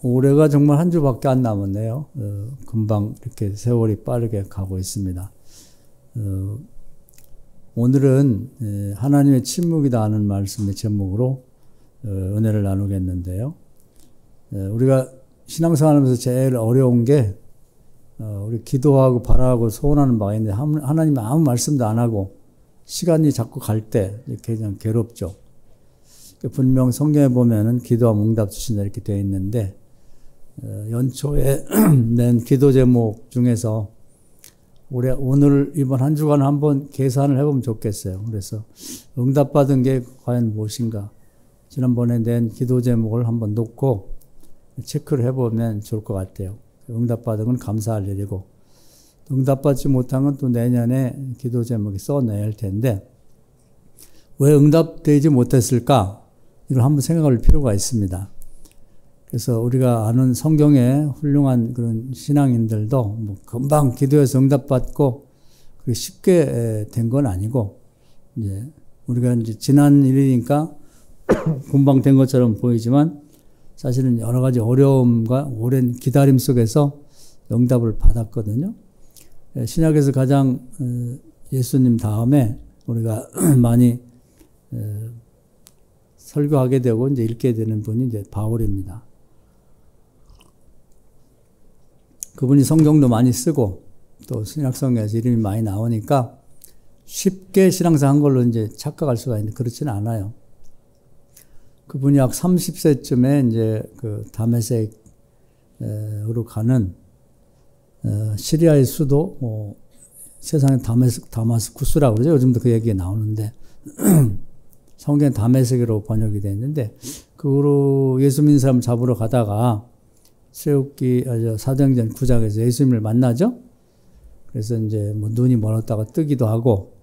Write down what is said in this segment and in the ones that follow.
올해가 정말 한 주밖에 안 남았네요. 금방 이렇게 세월이 빠르게 가고 있습니다. 오늘은 하나님의 침묵이다 하는 말씀의 제목으로 은혜를 나누겠는데요. 우리가 신앙생활하면서 제일 어려운 게 우리 기도하고 바라고 소원하는 바가 있는데 하나님이 아무 말씀도 안 하고 시간이 자꾸 갈 때 그냥 괴롭죠. 분명 성경에 보면은 기도하면 응답 주신다 이렇게 되어 있는데 연초에 낸 기도 제목 중에서 오늘 이번 한 주간 한번 계산을 해보면 좋겠어요. 그래서 응답받은 게 과연 무엇인가 지난번에 낸 기도 제목을 한번 놓고 체크를 해보면 좋을 것 같아요. 응답받은 건 감사할 일이고 응답받지 못한 건 또 내년에 기도 제목에 써내야 할 텐데 왜 응답되지 못했을까? 이걸 한번 생각할 필요가 있습니다. 그래서 우리가 아는 성경의 훌륭한 그런 신앙인들도 뭐 금방 기도해서 응답받고 그게 쉽게 된 건 아니고 이제 우리가 이제 지난 일이니까 금방 된 것처럼 보이지만 사실은 여러 가지 어려움과 오랜 기다림 속에서 응답을 받았거든요. 신약에서 가장 예수님 다음에 우리가 많이 설교하게 되고 이제 읽게 되는 분이 이제 바울입니다. 그분이 성경도 많이 쓰고 또 신약성경에서 이름이 많이 나오니까 쉽게 신앙생활 한 걸로 이제 착각할 수가 있는데 그렇지는 않아요. 그분이 약 30세쯤에 이제 그 다메섹으로 가는 시리아의 수도 세상에 다마스쿠스라고 그러죠. 요즘도 그 얘기가 나오는데 성경에 다메섹으로 번역이 되어 있는데 그 후로 예수 믿는 사람 잡으러 가다가 사도행전 9장에서 예수님을 만나죠. 그래서 이제 뭐 눈이 멀었다가 뜨기도 하고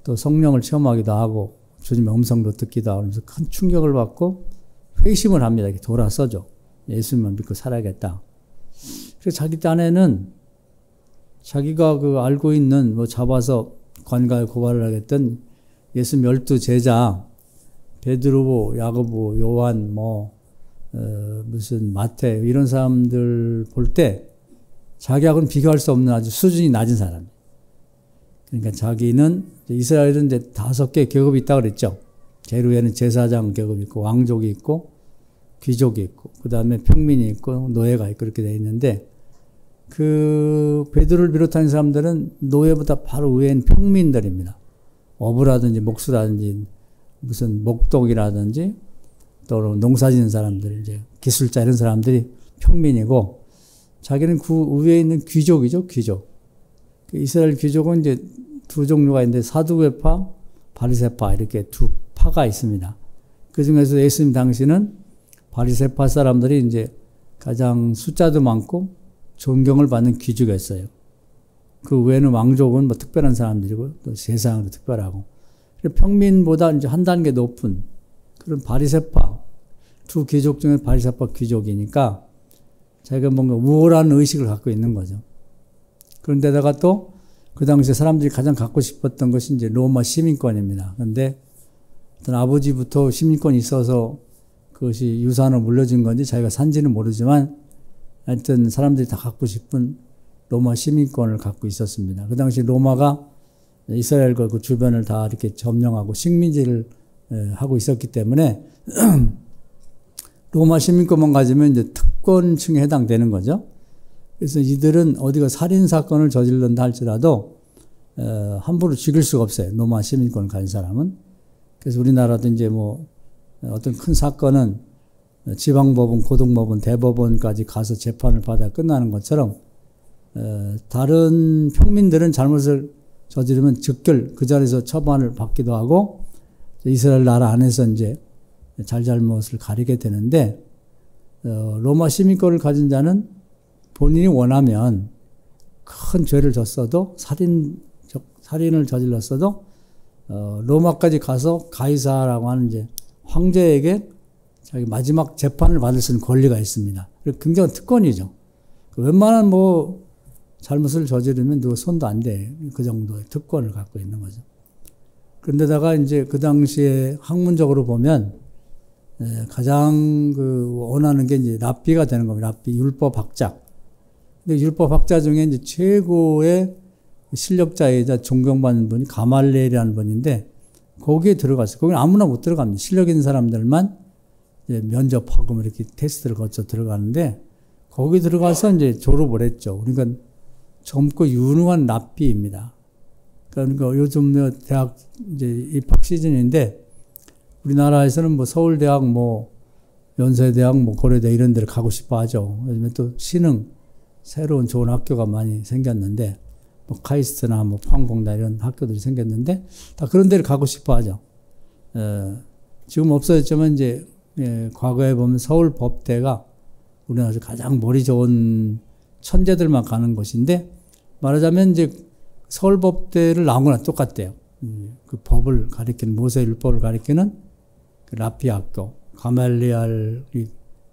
또 성령을 체험하기도 하고 주님의 음성도 듣기도 하고 그래서 큰 충격을 받고 회심을 합니다. 이렇게 돌아서죠. 예수님만 믿고 살아야겠다. 그래서 자기 딴에는 자기가 그 알고 있는 뭐 잡아서 관가에 고발을 하겠던 예수 12 제자 베드로, 야고보, 요한 무슨 마태 이런 사람들 볼 때 자기하고는 비교할 수 없는 아주 수준이 낮은 사람. 그러니까 자기는 이스라엘은 이제 5개 계급이 있다고 그랬죠. 제일 위에는 제사장 계급이 있고 왕족이 있고 귀족이 있고 그다음에 평민이 있고 노예가 있고 그렇게 되어 있는데 그 베드로를 비롯한 사람들은 노예보다 바로 위에는 평민들입니다. 어부라든지 목수라든지 무슨 목독이라든지 또 농사 짓는 사람들 이제 기술자 이런 사람들이 평민이고 자기는 그 위에 있는 귀족이죠. 귀족. 이스라엘 귀족은 이제 두 종류가 있는데 사두개파, 바리새파 이렇게 두 파가 있습니다. 그 중에서 예수님 당시는 바리새파 사람들이 이제 가장 숫자도 많고 존경을 받는 귀족이었어요. 그 외에는 왕족은 뭐 특별한 사람들이고 또 세상으로 특별하고 평민보다 이제 한 단계 높은 그런 바리새파 두 귀족 중에 바리새파 귀족이니까 자기가 뭔가 우월한 의식을 갖고 있는 거죠. 그런데다가 또 그 당시에 사람들이 가장 갖고 싶었던 것이 이제 로마 시민권입니다. 그런데 어떤 아버지부터 시민권이 있어서 그것이 유산으로 물려진 건지 자기가 산지는 모르지만 하여튼 사람들이 다 갖고 싶은 로마 시민권을 갖고 있었습니다. 그 당시 로마가 이스라엘과 그 주변을 다 이렇게 점령하고 식민지를 하고 있었기 때문에 로마 시민권만 가지면 이제 특권층에 해당되는 거죠. 그래서 이들은 어디가 살인사건을 저질른다 할지라도 함부로 죽일 수가 없어요. 로마 시민권을 가진 사람은. 그래서 우리나라도 이제 뭐 어떤 큰 사건은 지방법원, 고등법원, 대법원까지 가서 재판을 받아 끝나는 것처럼 다른 평민들은 잘못을 저지르면 즉결 그 자리에서 처벌을 받기도 하고 이스라엘 나라 안에서 이제 잘잘못을 가리게 되는데 로마 시민권을 가진 자는 본인이 원하면 큰 죄를 졌어도 살인을 저질렀어도 로마까지 가서 가이사라고 하는 이제 황제에게 자기 마지막 재판을 받을 수 있는 권리가 있습니다. 굉장한 특권이죠. 웬만한 뭐 잘못을 저지르면 누구 손도 안 대. 그 정도의 특권을 갖고 있는 거죠. 그런데다가 이제 그 당시에 학문적으로 보면 가장 원하는 게 이제 랍비가 되는 겁니다. 랍비, 율법학자. 근데 율법학자 중에 이제 최고의 실력자이자 존경받는 분이 가말리엘이라는 분인데, 거기에 들어갔어요. 거기는 아무나 못 들어갑니다. 실력 있는 사람들만 이제 면접하고 이렇게 테스트를 거쳐 들어가는데, 거기 들어가서 이제 졸업을 했죠. 그러니까 젊고 유능한 랍비입니다. 그러니까 요즘 대학 이제 입학 시즌인데, 우리나라에서는 뭐 서울대학, 뭐 연세대학, 뭐 고려대 이런 데를 가고 싶어 하죠. 요즘에 또 신흥, 새로운 좋은 학교가 많이 생겼는데, 뭐 카이스트나 뭐 포항공단 이런 학교들이 생겼는데, 다 그런 데를 가고 싶어 하죠. 지금 없어졌지만 이제, 과거에 보면 서울법대가 우리나라에서 가장 머리 좋은 천재들만 가는 곳인데, 말하자면 이제 서울법대를 나온 거랑 똑같대요. 그 법을 가리키는, 모세율법을 가리키는 그 랍비 학교, 가말리엘이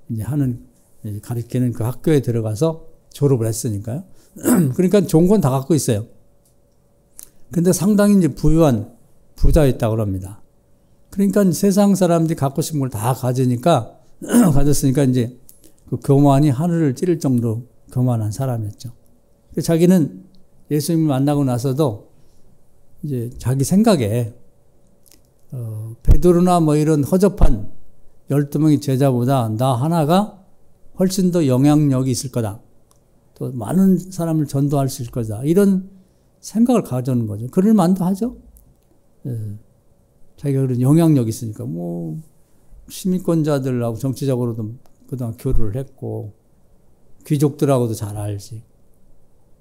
이제 하는, 가리키는 그 학교에 들어가서 졸업을 했으니까요. 그러니까 좋은 건 다 갖고 있어요. 근데 상당히 이제 부유한 부자였다고 합니다. 그러니까 세상 사람들이 갖고 싶은 걸 다 가지니까, 가졌으니까 이제 그 교만이 하늘을 찌를 정도로 교만한 사람이었죠. 자기는 예수님을 만나고 나서도 이제 자기 생각에, 베드로나 뭐 이런 허접한 12명의 제자보다 나 하나가 훨씬 더 영향력이 있을 거다. 또 많은 사람을 전도할 수 있을 거다. 이런 생각을 가져는 거죠. 그럴 만도 하죠. 자기가 그런 영향력이 있으니까. 뭐, 시민권자들하고 정치적으로도 그동안 교류를 했고, 귀족들하고도 잘 알지.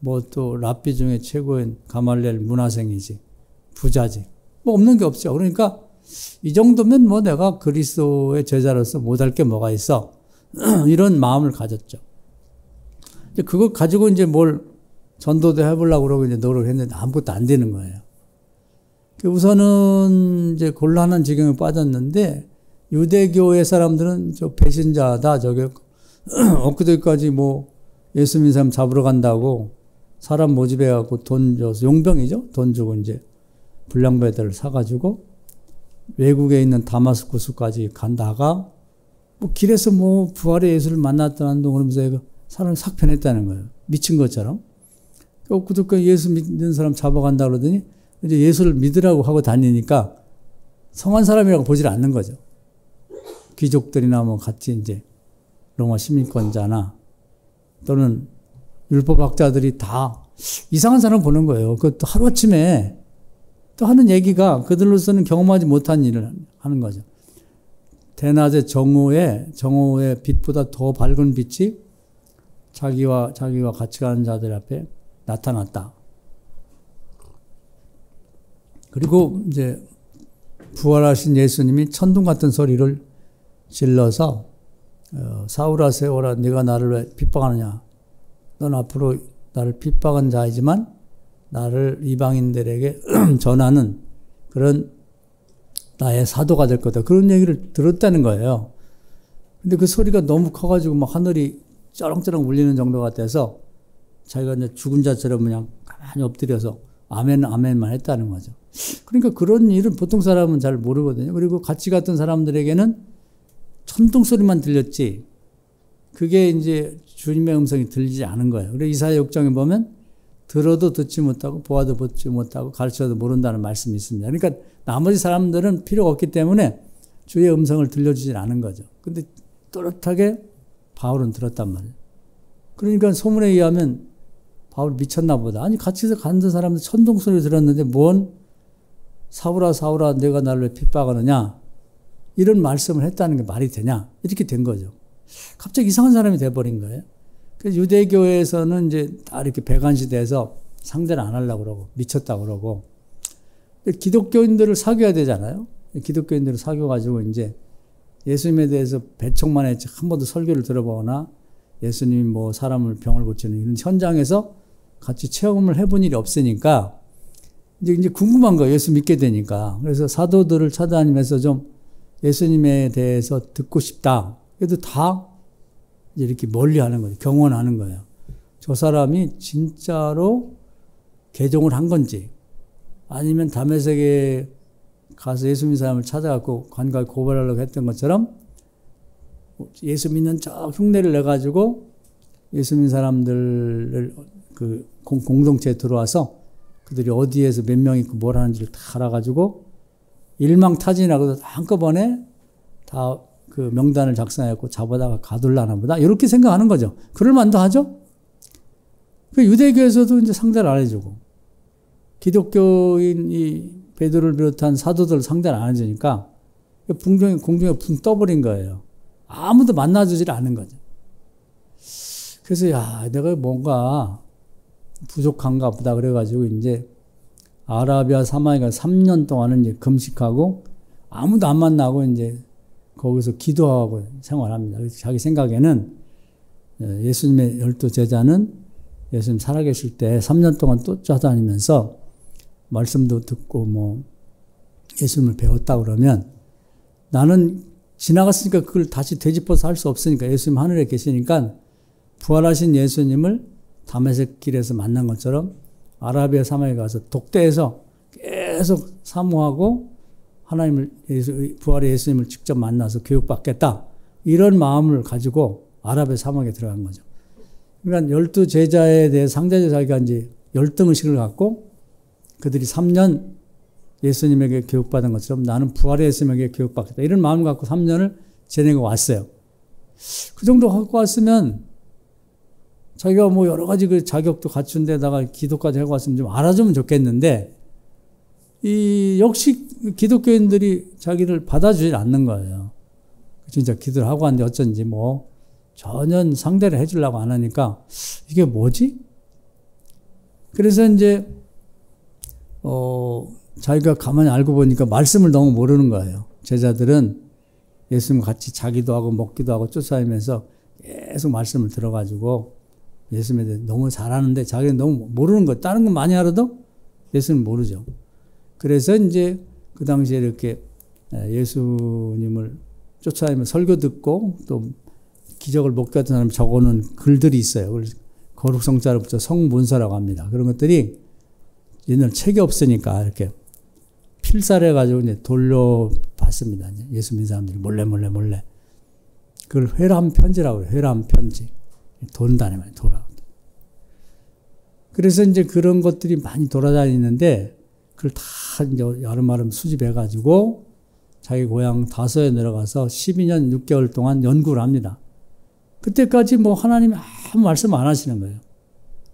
뭐 또 랍비 중에 최고인 가말리엘 문화생이지. 부자지. 뭐 없는 게 없죠. 그러니까 이 정도면 뭐 내가 그리스도의 제자로서 못할 게 뭐가 있어. 이런 마음을 가졌죠. 이제 그거 가지고 이제 뭘 전도도 해보려고 그러고 이제 노력했는데 아무것도 안 되는 거예요. 우선은 이제 곤란한 지경에 빠졌는데, 유대교의 사람들은 저 배신자다, 저게 엊그제까지 뭐 예수 믿는 사람 잡으러 간다고 사람 모집해갖고 돈 줘서, 용병이죠? 돈 주고 이제 불량배들을 사가지고 외국에 있는 다마스쿠스까지 간다가 뭐 길에서 뭐 부활의 예수를 만났다는 둥 그러면서 사람을 삭편했다는 거예요. 미친 것처럼. 엊그저께 예수 믿는 사람 잡아간다 그러더니 이제 예수를 믿으라고 하고 다니니까 성한 사람이라고 보질 않는 거죠. 귀족들이나 뭐 같이 이제 로마 시민권자나 또는 율법학자들이 다 이상한 사람 보는 거예요. 그것도 하루아침에 또 하는 얘기가 그들로서는 경험하지 못한 일을 하는 거죠. 대낮의 정오의 빛보다 더 밝은 빛이 자기와 같이 가는 자들 앞에 나타났다. 그리고 이제 부활하신 예수님이 천둥 같은 소리를 질러서 사울아 세오라 네가 나를 왜 핍박하느냐. 넌 앞으로 나를 핍박한 자이지만 나를 이방인들에게 전하는 그런 나의 사도가 될 거다. 그런 얘기를 들었다는 거예요. 근데 그 소리가 너무 커가지고 막 하늘이 쩌렁쩌렁 울리는 정도 같아서 자기가 이제 죽은 자처럼 그냥 가만히 엎드려서 아멘, 아멘만 했다는 거죠. 그러니까 그런 일은 보통 사람은 잘 모르거든요. 그리고 같이 갔던 사람들에게는 천둥 소리만 들렸지, 그게 이제 주님의 음성이 들리지 않은 거예요. 그래서 이사야 6장에 보면 들어도 듣지 못하고 보아도 보지 못하고 가르쳐도 모른다는 말씀이 있습니다. 그러니까 나머지 사람들은 필요가 없기 때문에 주의 음성을 들려주질 않은 거죠. 근데 또렷하게 바울은 들었단 말이에요. 그러니까 소문에 의하면 바울 미쳤나 보다. 아니 같이 가는 사람들 천둥 소리 들었는데 뭔 사울아 사울아 내가 나를 왜 핍박하느냐 이런 말씀을 했다는 게 말이 되냐 이렇게 된 거죠. 갑자기 이상한 사람이 돼버린 거예요. 그래서 유대교에서는 이제 다 이렇게 배관시돼서 상대를 안 하려고 그러고 미쳤다고 그러고, 기독교인들을 사귀어야 되잖아요. 기독교인들을 사귀어가지고 이제 예수님에 대해서 배척만 했지 한 번도 설교를 들어보거나 예수님이 뭐 사람을 병을 고치는 이런 현장에서 같이 체험을 해본 일이 없으니까 이제 궁금한 거예요. 예수 믿게 되니까. 그래서 사도들을 찾아다니면서 좀 예수님에 대해서 듣고 싶다. 그래도 다 이제 이렇게 멀리 하는 거예요. 경원하는 거예요. 저 사람이 진짜로 개종을 한 건지 아니면 다메섹에 가서 예수 믿는 사람을 찾아갖고 관가에 고발하려고 했던 것처럼 예수 믿는 척 흉내를 내가지고 예수 믿는 사람들을 그 공동체에 들어와서 그들이 어디에서 몇 명 있고 뭘 하는지를 다 알아가지고 일망타진하고 한꺼번에 다 그 명단을 작성했고 잡아다가 가둘라나 보다. 이렇게 생각하는 거죠. 그럴 만도 하죠? 그 유대교에서도 이제 상대를 안 해주고, 기독교인 이 베드로를 비롯한 사도들 상대를 안 해주니까 공중에 붕 떠버린 거예요. 아무도 만나주질 않은 거죠. 그래서 야, 내가 뭔가 부족한가 보다 그래가지고 이제 아라비아 사마에 가서 3년 동안은 이제 금식하고 아무도 안 만나고 이제 거기서 기도하고 생활합니다. 그래서 자기 생각에는 예수님의 12 제자는 예수님 살아계실 때 3년 동안 쫓아다니면서 말씀도 듣고 뭐 예수님을 배웠다 그러면 나는 지나갔으니까 그걸 다시 되짚어서 할 수 없으니까 예수님 하늘에 계시니까 부활하신 예수님을 다메섹 길에서 만난 것처럼 아라비아 사막에 가서 독대해서 계속 사모하고 하나님을 부활의 예수님을 직접 만나서 교육받겠다. 이런 마음을 가지고 아라비아 사막에 들어간 거죠. 그러니까 12 제자에 대해 상대적 자기가 이제 열등의식을 갖고 그들이 3년 예수님에게 교육받은 것처럼 나는 부활의 예수님에게 교육받겠다. 이런 마음을 갖고 3년을 지내고 왔어요. 그 정도 갖고 왔으면 자기가 뭐 여러 가지 그 자격도 갖춘 데다가 기도까지 하고 왔으면 좀 알아주면 좋겠는데 역시 기독교인들이 자기를 받아주질 않는 거예요. 진짜 기도를 하고 왔는데 어쩐지 뭐 전혀 상대를 해주려고 안 하니까 이게 뭐지? 그래서 이제 자기가 가만히 알고 보니까 말씀을 너무 모르는 거예요. 제자들은 예수님 같이 자기도 하고 먹기도 하고 쫓아다니면서 계속 말씀을 들어가지고 예수님에 대해 너무 잘하는데 자기는 너무 모르는 거. 다른 건 많이 알아도 예수님 모르죠. 그래서 이제 그 당시에 이렇게 예수님을 쫓아다니면 설교 듣고 또 기적을 목격했던 사람이 적어놓은 글들이 있어요. 거룩성자를 붙여 성문서라고 합니다. 그런 것들이 옛날 책이 없으니까 이렇게 필사해가지고 이제 돌려봤습니다. 예수 믿는 사람들이 몰래. 그걸 회람 편지라고 해요. 회람 편지. 돈다네 말이에요. 그래서 이제 그런 것들이 많이 돌아다니는데 그걸 다 이제 여름마름 수집해가지고 자기 고향 다소에 내려가서 12년 6개월 동안 연구를 합니다. 그때까지 뭐 하나님이 아무 말씀 안 하시는 거예요.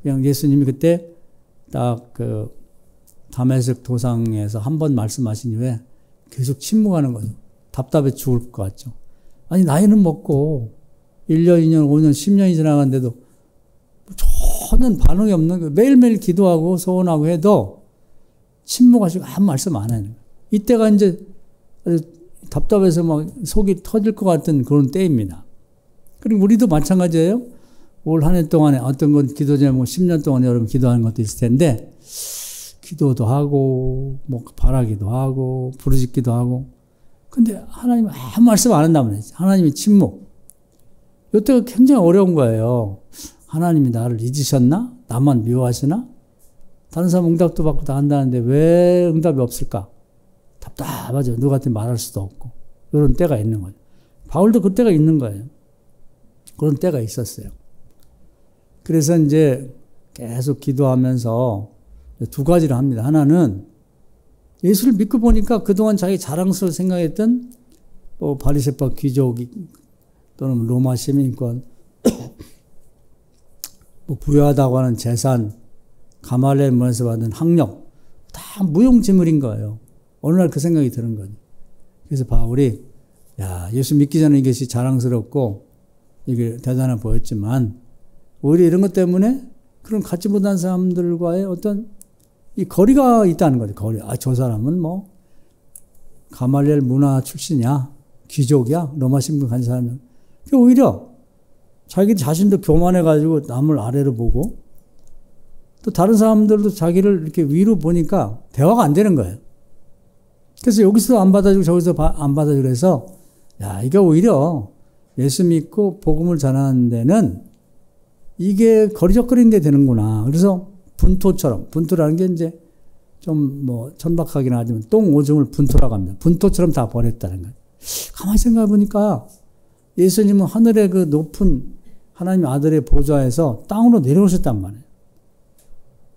그냥 예수님이 그때 딱 그 다메섹 도상에서 한 번 말씀하신 이후에 계속 침묵하는 거죠. 답답해 죽을 것 같죠. 아니 나이는 먹고 1년, 2년, 5년, 10년이 지나갔는데도 전혀 반응이 없는 거예요. 매일매일 기도하고 소원하고 해도 침묵하시고 아무 말씀 안 하는 거예요. 이때가 이제 답답해서 막 속이 터질 것 같은 그런 때입니다. 그리고 우리도 마찬가지예요. 올 한 해 동안에 어떤 건 기도 제목 10년 동안 여러분 기도하는 것도 있을 텐데 기도도 하고 뭐 바라기도 하고 부르짖기도 하고 근데 하나님 아무 말씀 안 한다면 하나님이 침묵. 이때가 굉장히 어려운 거예요. 하나님이 나를 잊으셨나? 나만 미워하시나? 다른 사람 응답도 받고 다 한다는데 왜 응답이 없을까? 답답하죠. 누구한테 말할 수도 없고. 이런 때가 있는 거예요. 바울도 그 때가 있는 거예요. 그런 때가 있었어요. 그래서 이제 계속 기도하면서 두 가지를 합니다. 하나는 예수를 믿고 보니까 그동안 자기 자랑스러워 생각했던 뭐 바리새파 귀족 또는 로마 시민권 뭐 부유하다고 하는 재산 가말리엘 문에서 받은 학력 다 무용지물인 거예요. 어느 날 그 생각이 드는 거죠. 그래서 바울이 야 예수 믿기 전에 이것이 자랑스럽고 이게 대단해 보였지만 오히려 이런 것 때문에 그런 갖지 못한 사람들과의 어떤 이 거리가 있다는 거죠. 거리. 저 사람은 뭐 가말리엘 문화 출신이야. 귀족이야. 로마 신분 가진 사람이야. 오히려 자기 자신도 교만해가지고 남을 아래로 보고 또 다른 사람들도 자기를 이렇게 위로 보니까 대화가 안 되는 거예요. 그래서 여기서 안 받아주고 저기서 안 받아주고 해서 야 이게 오히려 예수 믿고 복음을 전하는 데는 이게 거리적거리는 데 되는구나. 그래서 분토라는 게 이제 좀 뭐 천박하긴 하지만 똥 오줌을 분토라고 합니다. 분토처럼 다 버렸다는 거예요. 가만히 생각해 보니까 예수님은 하늘의 그 높은 하나님 아들의 보좌에서 땅으로 내려오셨단 말이에요.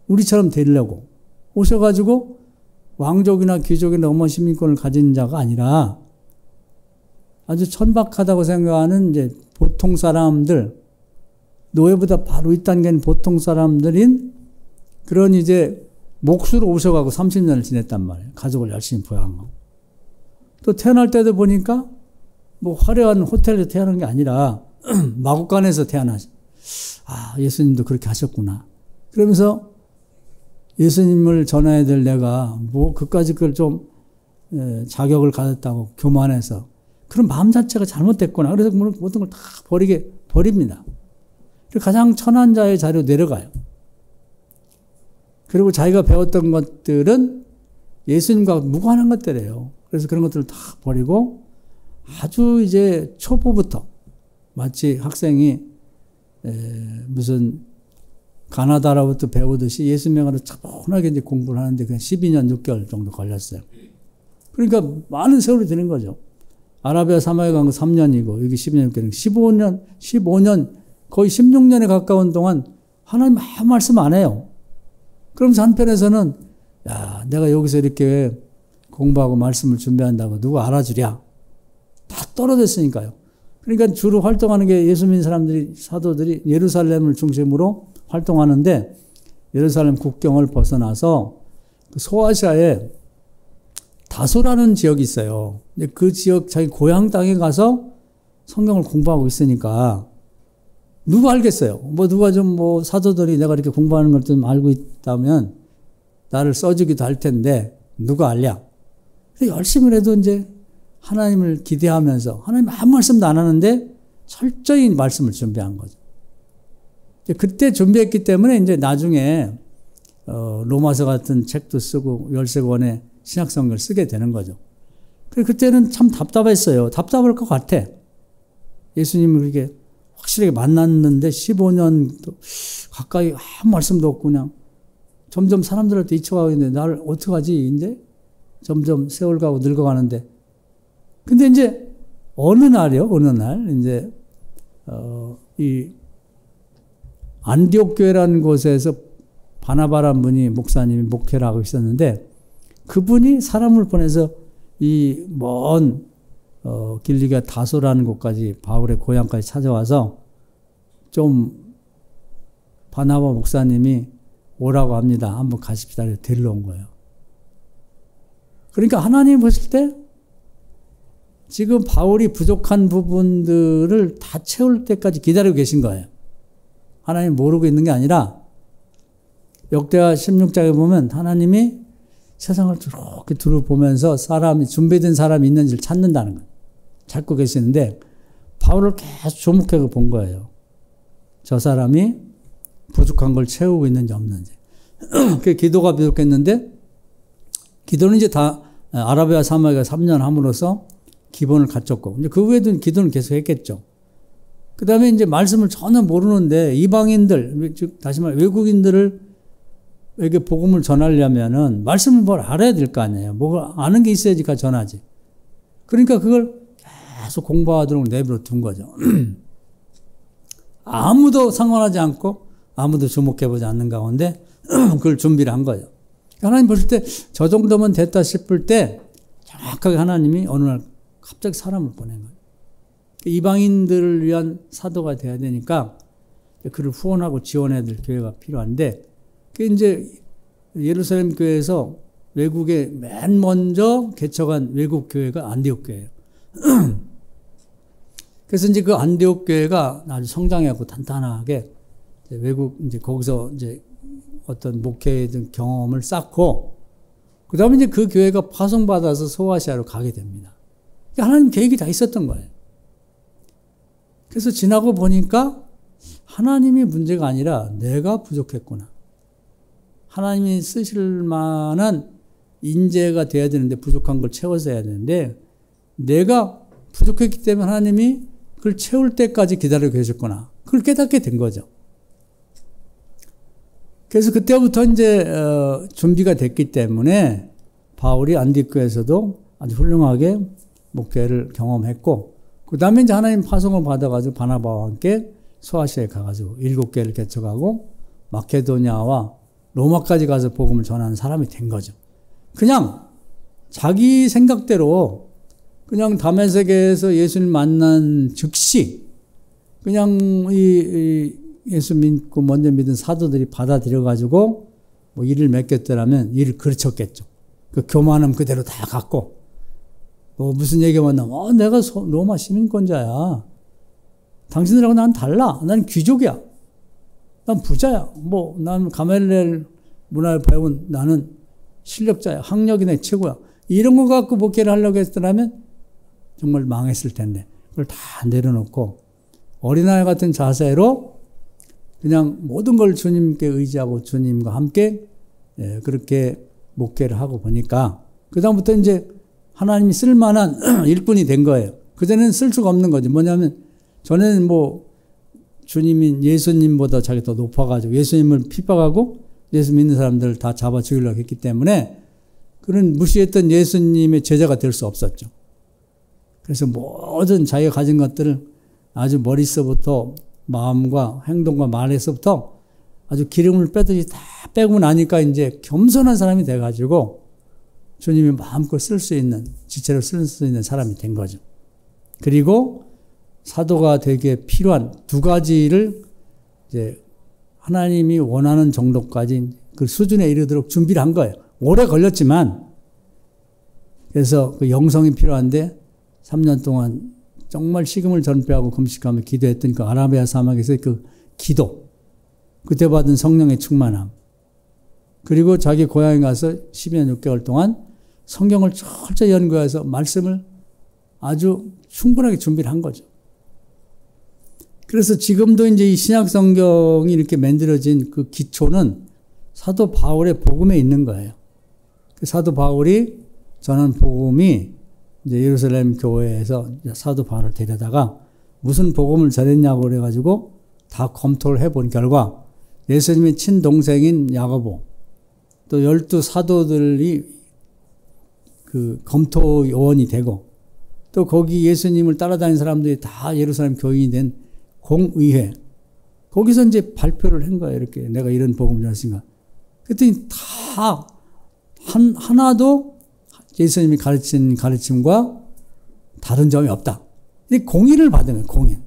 우리처럼 되려고 오셔가지고 왕족이나 귀족이나 어머 시민권을 가진 자가 아니라 아주 천박하다고 생각하는 이제 보통 사람들, 노예보다 바로 윗단계인 보통 사람들인 그런 이제 몫으로 오셔가고 30년을 지냈단 말이에요. 가족을 열심히 부양하고. 또 태어날 때도 보니까 뭐 화려한 호텔에서 태어난 게 아니라 마국간에서 태어나죠. 아, 예수님도 그렇게 하셨구나. 그러면서 예수님을 전해야 될 내가 뭐 그까짓 걸 좀 자격을 가졌다고 교만해서 그런 마음 자체가 잘못됐구나. 그래서 모든 걸 다 버립니다. 가장 천한 자의 자리로 내려가요. 그리고 자기가 배웠던 것들은 예수님과 무관한 것들이에요. 그래서 그런 것들을 다 버리고 아주 이제 초보부터 마치 학생이 무슨 가나다라부터 배우듯이 예수 명하로 차분하게 이제 공부를 하는데 그냥 12년 6개월 정도 걸렸어요. 그러니까 많은 세월이 드는 거죠. 아라비아 사막에 간 거 3년이고 여기 12년 6개월 15년 거의 16년에 가까운 동안 하나님 아무 말씀 안 해요. 그러면서 한편에서는 야, 내가 여기서 이렇게 공부하고 말씀을 준비한다고 누가 알아주랴. 다 떨어졌으니까요. 그러니까 주로 활동하는 게 예수 믿는 사람들이, 사도들이 예루살렘을 중심으로 활동하는데 예루살렘 국경을 벗어나서 그 소아시아에 다소라는 지역이 있어요. 근데 그 지역 자기 고향 땅에 가서 성경을 공부하고 있으니까 누가 알겠어요? 뭐 누가 좀 뭐 사도들이 내가 이렇게 공부하는 걸 좀 알고 있다면 나를 써주기도 할 텐데 누가 알랴? 열심히 해도 이제 하나님을 기대하면서 하나님 아무 말씀도 안 하는데 철저히 말씀을 준비한 거죠. 그때 준비했기 때문에 이제 나중에 로마서 같은 책도 쓰고 13권의 신약성경을 쓰게 되는 거죠. 그때는 참 답답했어요. 답답할 것 같아. 예수님을 그렇게 확실하게 만났는데 15년 가까이 아무 말씀도 없고 그냥 점점 사람들한테 잊혀가고 있는데 나를 어떡하지 이제? 점점 세월 가고 늙어가는데. 근데 이제 어느 날 이제 이 안디옥 교회라는 곳에서 바나바라는 분이 목사님이 목회를 하고 있었는데 그분이 사람을 보내서 이 먼 길리가 다소라는 곳까지 바울의 고향까지 찾아와서 좀 바나바 목사님이 오라고 합니다. 한번 가십시다. 데리러 온 거예요. 그러니까 하나님 보실 때 지금 바울이 부족한 부분들을 다 채울 때까지 기다리고 계신 거예요. 하나님 모르고 있는 게 아니라 역대하 16장에 보면 하나님이 세상을 이렇게 둘러보면서 준비된 사람이 있는지를 찾는다는 거예요. 찾고 계시는데 바울을 계속 주목해서 본 거예요. 저 사람이 부족한 걸 채우고 있는지 없는지. 그 기도가 부족했는데 기도는 이제 다 아라비아 사막에 3년 함으로써 기본을 갖췄고 이제 그 후에도 기도는 계속 했겠죠. 그 다음에 이제 말씀을 전혀 모르는데 이방인들, 즉 다시 말해 외국인들에게 복음을 전하려면은 말씀을 뭘 알아야 될 거 아니에요. 뭐 아는 게 있어야지 가 전하지. 그러니까 그걸 계속 공부하도록 내버려 둔 거죠. 아무도 상관하지 않고 아무도 주목해보지 않는 가운데 그걸 준비를 한 거예요. 하나님 보실 때 저 정도면 됐다 싶을 때 정확하게 하나님이 어느 날 갑자기 사람을 보낸 거예요. 이방인들을 위한 사도가 돼야 되니까 그를 후원하고 지원해야 될 교회가 필요한데 그게 이제 예루살렘 교회에서 외국에 맨 먼저 개척한 외국 교회가 안디옥 교회예요. 그래서 이제 그 안디옥 교회가 아주 성장하고 단단하게 외국 이제 거기서 이제 어떤 목회의 경험을 쌓고 그 다음에 이제 그 교회가 파송받아서 소아시아로 가게 됩니다. 하나님 계획이 다 있었던 거예요. 그래서 지나고 보니까 하나님이 문제가 아니라 내가 부족했구나. 하나님이 쓰실 만한 인재가 돼야 되는데 부족한 걸 채워서 해야 되는데 내가 부족했기 때문에 하나님이 그걸 채울 때까지 기다리고 계셨구나. 그걸 깨닫게 된 거죠. 그래서 그때부터 이제 준비가 됐기 때문에 바울이 안디옥에서도 아주 훌륭하게 목회를 경험했고 그 다음에 이제 하나님 파송을 받아가지고 바나바와 함께 소아시아에 가가지고 7개를 개척하고 마케도니아와 로마까지 가서 복음을 전하는 사람이 된 거죠. 그냥 자기 생각대로 그냥 다메섹에서 예수님 만난 즉시 그냥 예수 믿고 먼저 믿은 사도들이 받아들여가지고 뭐 일을 맡겼더라면 일을 그르쳤겠죠. 그 교만함 그대로 다 갖고 뭐 무슨 얘기만 나면 내가 로마 시민권자야. 당신들하고 난 달라. 난 귀족이야. 난 부자야. 뭐 난 가멜렐 문화를 배운 나는 실력자야. 학력이 내 최고야. 이런 거 갖고 목회를 하려고 했더라면 정말 망했을 텐데 그걸 다 내려놓고 어린아이 같은 자세로 그냥 모든 걸 주님께 의지하고 주님과 함께 그렇게 목회를 하고 보니까 그다음부터 이제 하나님이 쓸만한 일꾼이 된 거예요. 그전에는 쓸 수가 없는 거지. 뭐냐면 전에는 뭐 주님인 예수님보다 자기 더 높아가지고 예수님을 핍박하고 예수 믿는 사람들을 다 잡아 죽이려고 했기 때문에 그런 무시했던 예수님의 제자가 될 수 없었죠. 그래서 모든 자기가 가진 것들을 아주 머릿속부터 마음과 행동과 말에서부터 아주 기름을 빼듯이 다 빼고 나니까 이제 겸손한 사람이 돼가지고 주님이 마음껏 쓸 수 있는, 지체로 쓸 수 있는 사람이 된 거죠. 그리고 사도가 되게 필요한 두 가지를 이제 하나님이 원하는 정도까지 그 수준에 이르도록 준비를 한 거예요. 오래 걸렸지만, 그래서 그 영성이 필요한데 3년 동안 정말 식음을 전폐하고 금식하며 기도했던 그 아라비아 사막에서의 그 기도, 그때 받은 성령의 충만함, 그리고 자기 고향에 가서 10년 6개월 동안 성경을 철저히 연구해서 말씀을 아주 충분하게 준비를 한 거죠. 그래서 지금도 이제 이 신약 성경이 이렇게 만들어진 그 기초는 사도 바울의 복음에 있는 거예요. 그 사도 바울이 전한 복음이 이제 예루살렘 교회에서 사도 바울을 데려다가 무슨 복음을 전했냐고 그래가지고 다 검토를 해본 결과 예수님의 친동생인 야고보 또 12 사도들이 그 검토 요원이 되고 또 거기 예수님을 따라다니는 사람들이 다 예루살렘 교인이 된 공의회 거기서 이제 발표를 한 거예요. 이렇게 내가 이런 복음을 전했으니까. 그랬더니 다 하나도 예수님이 가르친 가르침과 다른 점이 없다. 공인을 받은 거예요. 공인.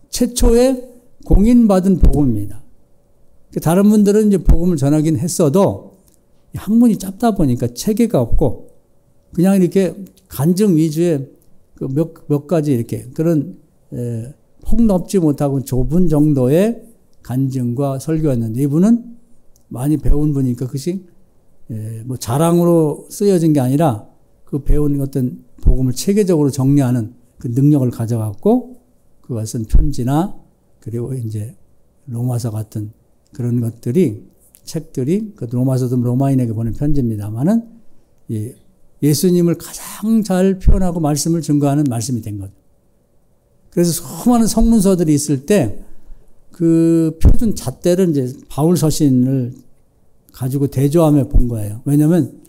최초의 공인받은 복음입니다. 다른 분들은 이제 복음을 전하긴 했어도 학문이 짧다 보니까 체계가 없고 그냥 이렇게 간증 위주의 그 몇 가지 이렇게 그런 폭넓지 못하고 좁은 정도의 간증과 설교였는데 이분은 많이 배운 분이니까 그것이 뭐 자랑으로 쓰여진 게 아니라 그 배운 어떤 복음을 체계적으로 정리하는 그 능력을 가져갔고 그것은 편지나 그리고 이제 로마서 같은 그런 것들이 책들이 그 로마서도 로마인에게 보낸 편지입니다만은 예수님을 가장 잘 표현하고 말씀을 증거하는 말씀이 된 거죠. 그래서 수많은 성문서들이 있을 때 그 표준 잣대를 이제 바울 서신을 가지고 대조하며 본 거예요. 왜냐하면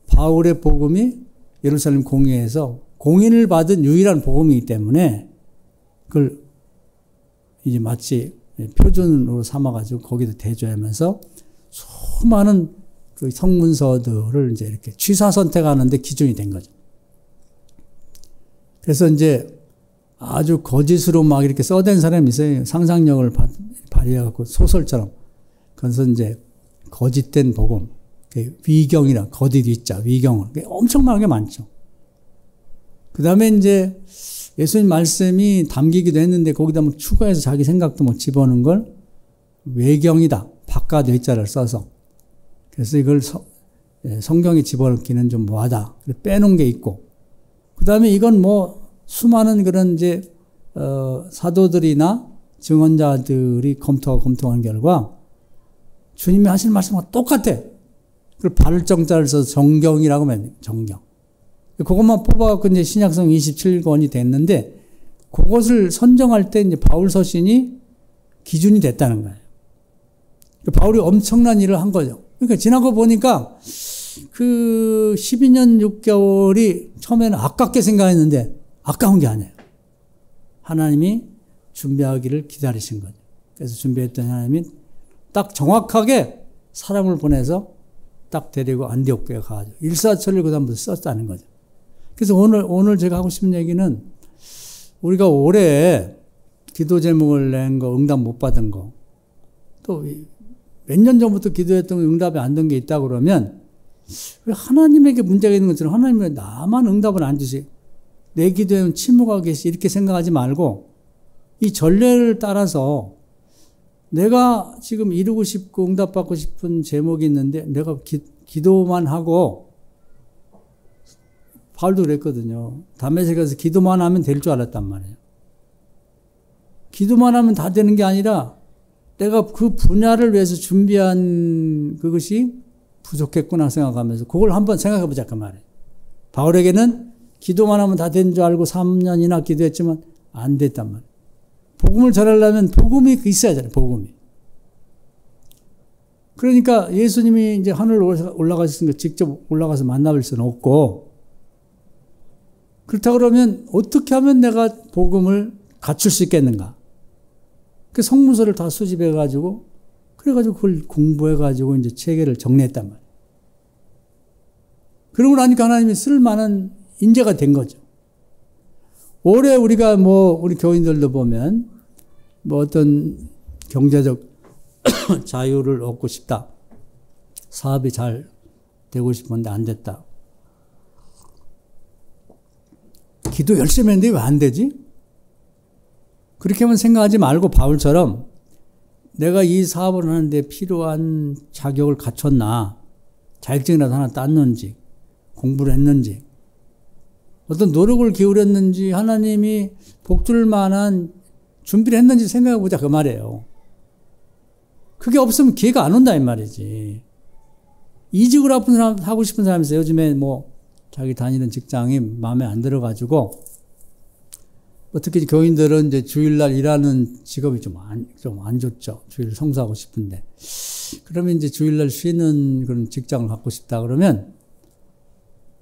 바울의 복음이 예루살렘 공회에서 공인을 받은 유일한 복음이기 때문에 그걸 이제 마치 표준으로 삼아가지고 거기다 대조하면서 수많은 그 성문서들을 이제 이렇게 취사 선택하는데 기준이 된 거죠. 그래서 이제 아주 거짓으로 막 이렇게 써댄 사람이 있어요. 상상력을 발휘해갖고 소설처럼. 그래서 이제 거짓된 복음, 위경이라 거짓 위자, 위경을 엄청나게 많죠. 그 다음에 이제 예수님 말씀이 담기기도 했는데 거기다 뭐 추가해서 자기 생각도 뭐 집어넣은 걸 외경이다. 바깥 외자를 써서. 그래서 이걸 성경에 집어넣기는 좀 뭐하다. 빼놓은 게 있고. 그 다음에 이건 뭐 수많은 그런 이제, 사도들이나 증언자들이 검토한 결과 주님이 하신 말씀과 똑같아. 그걸 발정자를 써서 정경이라고 하면 정경. 그것만 뽑아갖고 이제 신약성 27권이 됐는데 그것을 선정할 때 이제 바울 서신이 기준이 됐다는 거예요. 바울이 엄청난 일을 한 거죠. 그러니까 지나고 보니까 그 12년 6개월이 처음에는 아깝게 생각했는데 아까운 게 아니에요. 하나님이 준비하기를 기다리신 거죠. 그래서 준비했던 하나님이 딱 정확하게 사람을 보내서 딱 데리고 안디옥교에 가가지고 일사천리를 그다음부터 썼다는 거죠. 그래서 오늘 제가 하고 싶은 얘기는 우리가 올해 기도 제목을 낸 거, 응답 못 받은 거, 또 몇 년 전부터 기도했던 거 응답이 안 된 게 있다 그러면 왜 하나님에게 문제가 있는 것처럼 하나님이 왜 나만 응답을 안 주시? 내 기도에는 침묵하고 계시 이렇게 생각하지 말고 이 전례를 따라서 내가 지금 이루고 싶고 응답받고 싶은 제목이 있는데 내가 기도만 하고 바울도 그랬거든요. 다메섹에 가서 기도만 하면 될 줄 알았단 말이에요. 기도만 하면 다 되는 게 아니라 내가 그 분야를 위해서 준비한 그것이 부족했구나 생각하면서 그걸 한번 생각해 보자 그 말이에요. 바울에게는 기도만 하면 다 된 줄 알고 3년이나 기도했지만 안 됐단 말이에요. 복음을 전하려면 복음이 있어야 되잖아요. 복음이. 그러니까 예수님이 이제 하늘 올라가셨으니까 직접 올라가서 만나볼 수는 없고 그렇다 그러면 어떻게 하면 내가 복음을 갖출 수 있겠는가? 그 성문서를 다 수집해가지고 그래가지고 그걸 공부해가지고 이제 체계를 정리했단 말이에요. 그러고 나니까 하나님이 쓸만한 인재가 된 거죠. 올해 우리가 우리 교인들도 보면 어떤 경제적 자유를 얻고 싶다. 사업이 잘 되고 싶은데 안 됐다. 기도 열심히 했는데 왜 안 되지? 그렇게만 생각하지 말고 바울처럼 내가 이 사업을 하는데 필요한 자격을 갖췄나, 자격증이라도 하나 땄는지, 공부를 했는지, 어떤 노력을 기울였는지, 하나님이 복줄 만한 준비를 했는지 생각해보자 그 말이에요. 그게 없으면 기회가 안 온다 이 말이지. 이직을 하고 싶은 사람이 있어요. 요즘에 자기 다니는 직장이 마음에 안 들어가지고 특히 교인들은 이제 주일날 일하는 직업이 좀 안 좋죠. 주일 성수하고 싶은데. 그러면 이제 주일날 쉬는 그런 직장을 갖고 싶다 그러면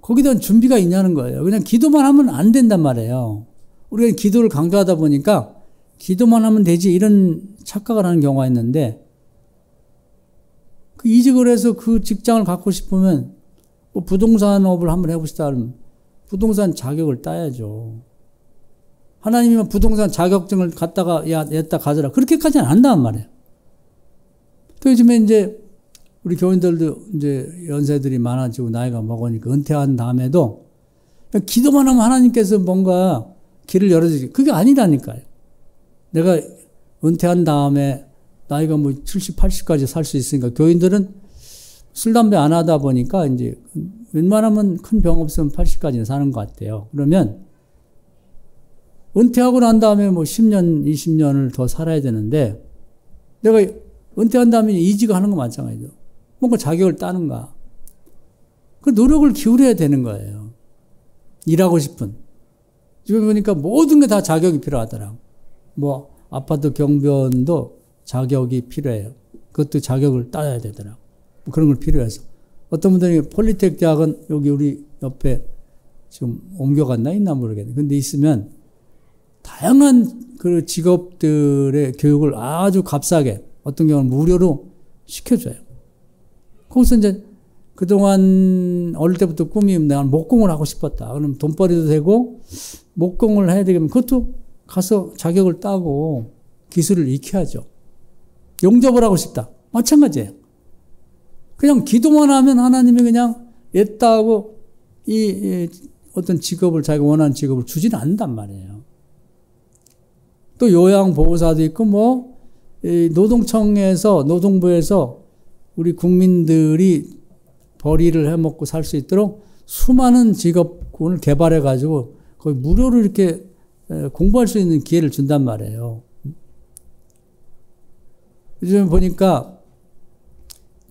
거기에 대한 준비가 있냐는 거예요. 그냥 기도만 하면 안 된단 말이에요. 우리가 기도를 강조하다 보니까 기도만 하면 되지 이런 착각을 하는 경우가 있는데 그 이직을 해서 그 직장을 갖고 싶으면 부동산업을 한번 해보시다 하면 부동산 자격을 따야죠. 하나님이 부동산 자격증을 갖다가 냈다 가져라. 그렇게까지는 안 한단 말이에요. 또 요즘에 이제 우리 교인들도 이제 연세들이 많아지고 나이가 먹으니까 은퇴한 다음에도 그냥 기도만 하면 하나님께서 뭔가 길을 열어주지. 그게 아니라니까요. 내가 은퇴한 다음에 나이가 70, 80까지 살 수 있으니까 교인들은 술, 담배 안 하다 보니까 이제 웬만하면 큰 병 없으면 80까지는 사는 것 같아요. 그러면 은퇴하고 난 다음에 10년, 20년을 더 살아야 되는데 내가 은퇴한 다음에 이직을 하는 거 마찬가지죠. 뭔가 자격을 따는가. 그 노력을 기울여야 되는 거예요. 일하고 싶은. 지금 보니까 모든 게 다 자격이 필요하더라고. 아파트 경비원도 자격이 필요해요. 그것도 자격을 따야 되더라고. 그런 걸 필요해서. 어떤 분들이 폴리텍 대학은 여기 우리 옆에 지금 옮겨갔나 있나 모르겠네. 근데 있으면 다양한 그 직업들의 교육을 아주 값싸게 어떤 경우는 무료로 시켜줘요. 거기서 이제 그동안 어릴 때부터 꿈이 내가 목공을 하고 싶었다. 그럼 돈벌이도 되고 목공을 해야 되겠면 그것도 가서 자격을 따고 기술을 익혀야죠. 용접을 하고 싶다. 마찬가지예요. 그냥 기도만 하면 하나님이 그냥 했다고 이 어떤 직업을 자기가 원하는 직업을 주지는 않는단 말이에요. 또 요양보호사도 있고 노동청에서 노동부에서 우리 국민들이 벌이를 해먹고 살 수 있도록 수많은 직업군을 개발해가지고 거의 무료로 이렇게 공부할 수 있는 기회를 준단 말이에요. 요즘 보니까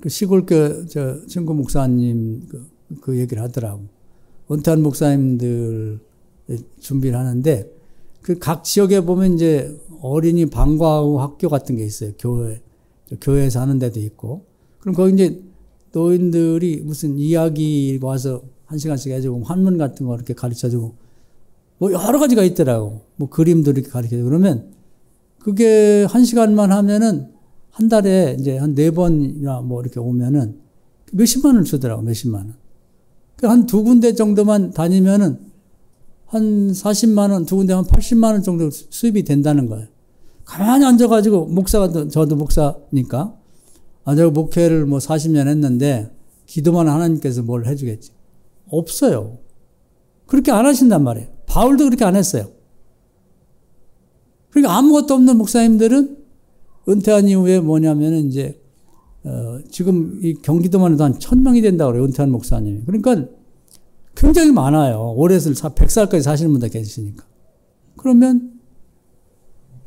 그 시골교 친구 목사님 그 얘기를 하더라고. 은퇴한 목사님들 준비를 하는데 그 각 지역에 보면 이제 어린이 방과후 학교 같은 게 있어요. 교회에서 하는 데도 있고. 그럼 거기 이제 노인들이 무슨 이야기 와서 1시간씩 해주고 환문 같은 거 이렇게 가르쳐주고 뭐 여러 가지가 있더라고. 뭐 그림도 이렇게 가르쳐줘. 그러면 그게 1시간만 하면은 한 달에 이제 한 4번이나 뭐 이렇게 오면은 몇십만 원 주더라고, 몇십만 원. 한 2군데 정도만 다니면은 한 40만 원, 2군데 한 80만 원 정도 수입이 된다는 거예요. 가만히 앉아가지고, 목사가, 저도 목사니까, 제가 목회를 뭐 40년 했는데, 기도만 하나님께서 뭘 해주겠지. 없어요. 그렇게 안 하신단 말이에요. 바울도 그렇게 안 했어요. 그러니까 아무것도 없는 목사님들은 은퇴한 이후에 뭐냐면은 이제, 지금 이 경기도만 해도 한 1000명이 된다고 그래요. 은퇴한 목사님이. 그러니까 굉장히 많아요. 오래서 100살까지 사시는 분들 계시니까. 그러면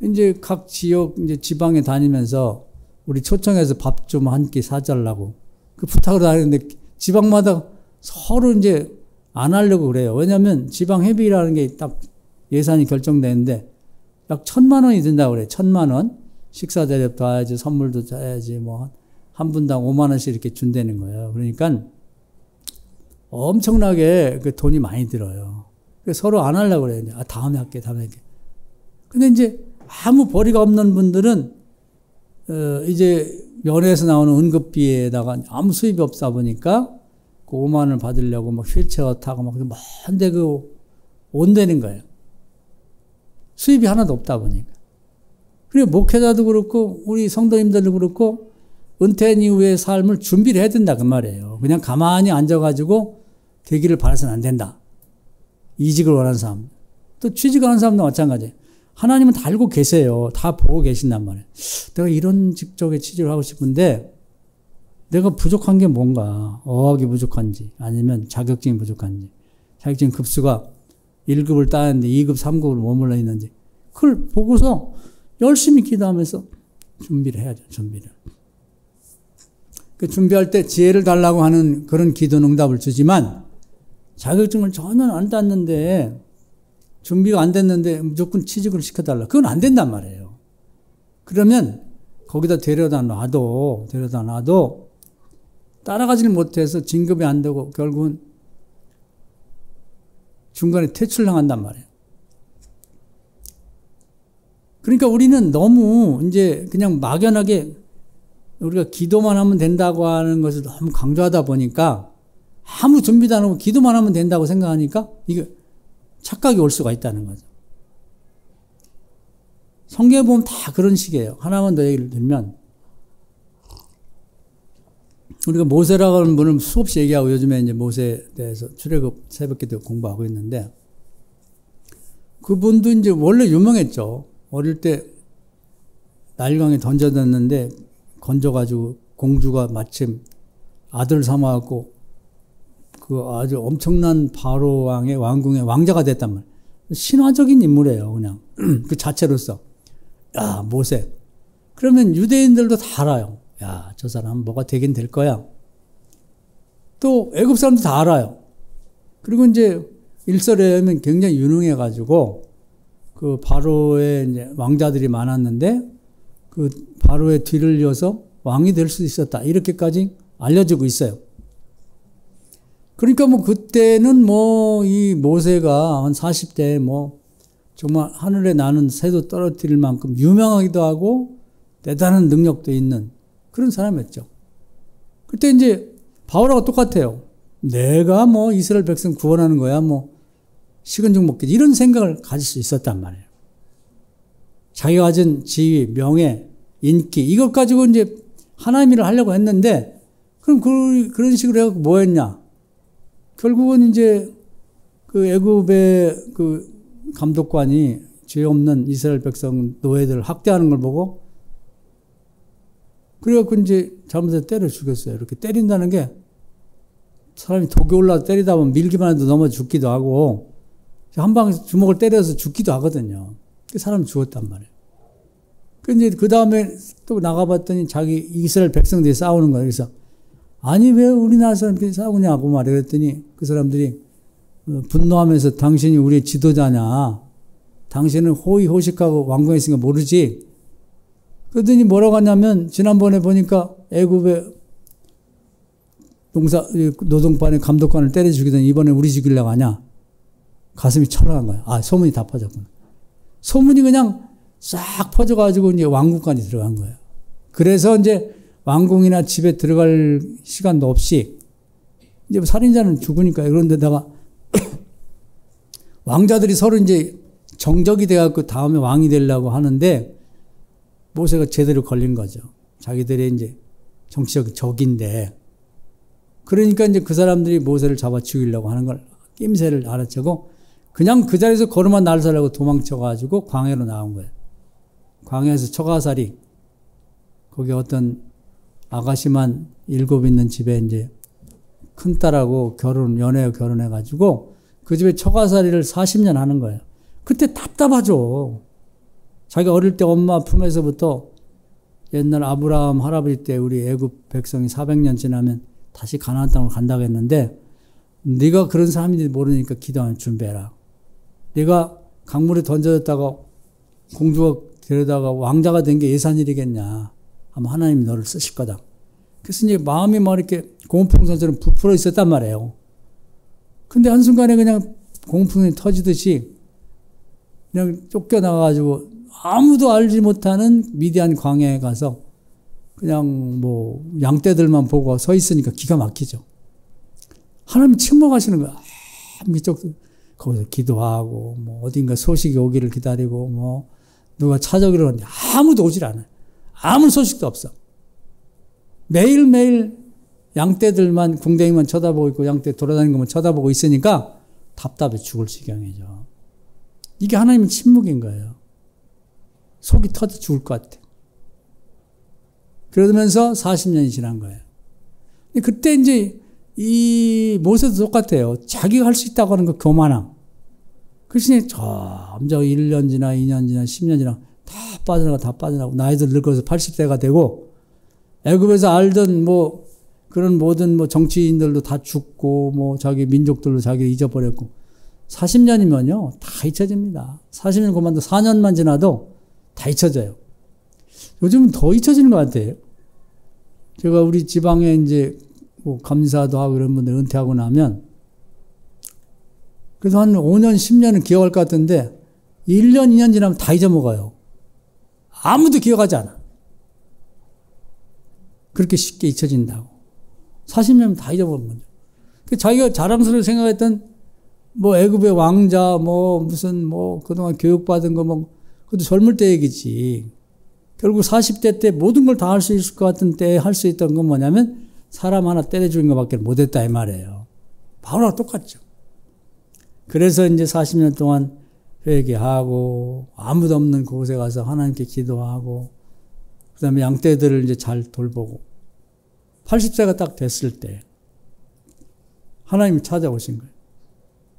이제 각 지역, 이제 지방에 다니면서 우리 초청해서 밥 좀 한 끼 사달라고 그 부탁을 하는데 지방마다 서로 이제 안 하려고 그래요. 왜냐하면 지방 회비라는 게 딱 예산이 결정되는데 약 1000만 원이 든다고 그래요. 1000만 원. 식사 대접도 해야지, 선물도 해야지, 뭐, 한 분당 5만 원씩 이렇게 준다는 거예요. 그러니까 엄청나게 그 돈이 많이 들어요. 서로 안 하려고 그래요. 다음에 할게, 다음에 할게. 근데 이제 아무 벌이가 없는 분들은, 이제 면회에서 나오는 응급비에다가 아무 수입이 없다 보니까 그 5만 원을 받으려고 막 휠체어 타고 막 먼데 온다는 거예요. 수입이 하나도 없다 보니까. 그리고 목회자도 그렇고 우리 성도님들도 그렇고 은퇴한 이후의 삶을 준비를 해야 된다 그 말이에요. 그냥 가만히 앉아가지고 되기를 바라서는 안 된다. 이직을 원하는 사람. 또 취직을 하는 사람도 마찬가지예요. 하나님은 다 알고 계세요. 다 보고 계신단 말이에요. 내가 이런 직종에 취직을 하고 싶은데 내가 부족한 게 뭔가, 어학이 부족한지 아니면 자격증이 부족한지, 자격증 급수가 1급을 따는데 2급, 3급으로 머물러 있는지 그걸 보고서 열심히 기도하면서 준비를 해야죠. 준비를. 그 준비할 때 지혜를 달라고 하는 그런 기도 응답을 주지만 자격증을 전혀 안 땄는데 준비가 안 됐는데 무조건 취직을 시켜달라. 그건 안 된단 말이에요. 그러면 거기다 데려다 놔도 따라가지를 못해서 진급이 안 되고 결국은 중간에 퇴출당한단 말이에요. 그러니까 우리는 너무 이제 그냥 막연하게 우리가 기도만 하면 된다고 하는 것을 너무 강조하다 보니까 아무 준비도 안 하고 기도만 하면 된다고 생각하니까 이게 착각이 올 수가 있다는 거죠. 성경에 보면 다 그런 식이에요. 하나만 더 얘기를 들면 우리가 모세라고 하는 분을 수없이 얘기하고 요즘에 이제 모세에 대해서 출애굽 새벽기도 공부하고 있는데 그분도 이제 원래 유명했죠. 어릴 때 나일강에 던져졌는데 건져가지고 공주가 마침 아들 삼아갖고 그 아주 엄청난 바로 왕의 왕궁의 왕자가 됐단 말이에요. 신화적인 인물이에요, 그냥. 그 자체로서. 야, 모세. 그러면 유대인들도 다 알아요. 야, 저 사람 뭐가 되긴 될 거야. 또 애굽 사람도 다 알아요. 그리고 이제 일설에 의하면 굉장히 유능해가지고 그 바로의 이제 왕자들이 많았는데 그 바로의 뒤를 이어서 왕이 될 수 있었다. 이렇게까지 알려지고 있어요. 그러니까 뭐 그때는 뭐 이 모세가 한 40대에 뭐 정말 하늘에 나는 새도 떨어뜨릴 만큼 유명하기도 하고 대단한 능력도 있는 그런 사람이었죠. 그때 이제 바울하고 똑같아요. 내가 뭐 이스라엘 백성 구원하는 거야 뭐 식은 죽 먹겠지 이런 생각을 가질 수 있었단 말이에요. 자기가 가진 지위, 명예, 인기 이것 가지고 이제 하나님 일을 하려고 했는데 그럼 그런 식으로 해서 뭐 했냐? 결국은 이제 그 애굽의 그 감독관이 죄 없는 이스라엘 백성 노예들을 학대하는 걸 보고 그래갖고 이제 잘못해서 때려 죽였어요. 이렇게 때린다는 게 사람이 독이 올라서 때리다 보면 밀기만 해도 넘어 죽기도 하고 한 방 주먹을 때려서 죽기도 하거든요. 그 사람이 죽었단 말이에요. 근데 그 다음에 또 나가봤더니 자기 이스라엘 백성들이 싸우는 거예요. 그래서 아니 왜 우리나라 사람들이 싸우냐고 말했더니 그 사람들이 분노하면서 당신이 우리의 지도자냐. 당신은 호의호식하고 왕궁에 있으니까 모르지. 그러더니 뭐라고 하냐면 지난번에 보니까 애굽의 노동반의 감독관을 때려 죽이더니 이번에 우리 죽이려고 하냐. 가슴이 철렁한 거야. 아, 소문이 다 퍼졌구나. 소문이 그냥 싹 퍼져가지고 이제 왕궁까지 들어간 거예요. 그래서 이제 왕궁이나 집에 들어갈 시간도 없이 이제 살인자는 죽으니까 그런데다가 왕자들이 서로 이제 정적이 돼갖고 다음에 왕이 되려고 하는데 모세가 제대로 걸린 거죠. 자기들의 이제 정치적 적인데 그러니까 이제 그 사람들이 모세를 잡아 죽이려고 하는 걸 낌새를 알아채고 그냥 그 자리에서 걸음만 날살라고 도망쳐가지고 광야로 나온 거예요. 광야에서 처가살이 거기 어떤 아가씨만 7 있는 집에 이제 큰딸하고 연애에 결혼해가지고 그 집에 처가살이를 40년 하는 거예요. 그때 답답하죠. 자기 어릴 때 엄마 품에서부터 옛날 아브라함 할아버지 때 우리 애굽 백성이 400년 지나면 다시 가나안 땅으로 간다고 했는데 네가 그런 사람인지 모르니까 기도하면 준비해라. 네가 강물에 던져졌다가 공주가 데려다가 왕자가 된 게 예산일이겠냐. 아마 하나님이 너를 쓰실 거다. 그래서 이제 마음이 막 이렇게 고무풍선처럼 부풀어 있었단 말이에요. 근데 한순간에 그냥 고무풍선이 터지듯이 그냥 쫓겨나가지고 아무도 알지 못하는 미디안 광야에 가서 그냥 뭐 양떼들만 보고 서 있으니까 기가 막히죠. 하나님이 침묵하시는 거야. 이쪽 거기서 기도하고 뭐 어딘가 소식이 오기를 기다리고 뭐 누가 찾아오기를 하는데 아무도 오질 않아요. 아무 소식도 없어. 매일매일 양떼들만 궁뎅이만 쳐다보고 있고 양떼 돌아다니는 것만 쳐다보고 있으니까 답답해 죽을 지경이죠. 이게 하나님의 침묵인 거예요. 속이 터져 죽을 것 같아. 그러면서 40년이 지난 거예요. 그때 이제 이 모세도 똑같아요. 자기가 할 수 있다고 하는 그 교만함. 그러시니 점점 1년 지나 2년 지나 10년 지나 다 빠져나가고 나이들 늙어서 80세가 되고 애굽에서 알던 뭐 그런 모든 뭐 정치인들도 다 죽고 뭐 자기 민족들도 자기 잊어버렸고 40년이면요 다 잊혀집니다. 40년 그만도 4년만 지나도 다 잊혀져요. 요즘은 더 잊혀지는 것 같아요. 제가 우리 지방에 이제 뭐 감사도 하고 이런 분들 은퇴하고 나면 그래서 한 5년, 10년은 기억할 것 같은데 1년, 2년 지나면 다 잊어먹어요. 아무도 기억하지 않아. 그렇게 쉽게 잊혀진다고. 40년이면 다 잊어버린 거죠. 자기가 자랑스럽게 생각했던 뭐 애굽의 왕자 뭐 무슨 뭐 그동안 교육받은 거 뭐 그것도 젊을 때 얘기지. 결국 40대 때 모든 걸 다 할 수 있을 것 같은 때에 할 수 있던 건 뭐냐면 사람 하나 때려 죽인 것밖에 못했다 이 말이에요. 바로랑 똑같죠. 그래서 이제 40년 동안 회개하고 아무도 없는 곳에 가서 하나님께 기도하고 그 다음에 양떼들을 이제 잘 돌보고 80세가 딱 됐을 때 하나님이 찾아오신 거예요.